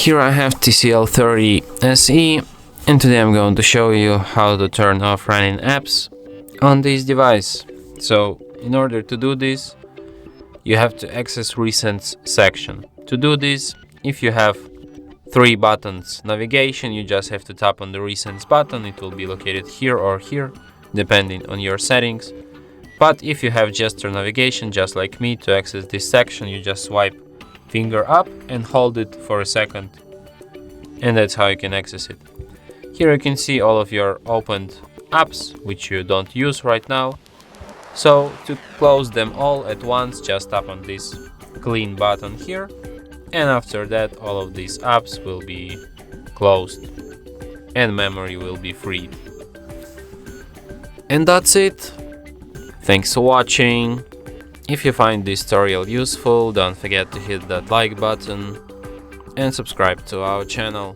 Here I have TCL 30 SE, and today I'm going to show you how to turn off running apps on this device. So in order to do this, you have to access Recents section. To do this, if you have 3 buttons navigation, you just have to tap on the Recents button. It will be located here or here, depending on your settings. But if you have gesture navigation, just like me, to access this section, you just swipe finger up and hold it for a second, and that's how you can access it. Here you can see all of your opened apps which you don't use right now. So to close them all at once, just tap on this clean button here, and after that all of these apps will be closed and memory will be freed. And that's it. Thanks for watching. If you find this tutorial useful, don't forget to hit that like button and subscribe to our channel.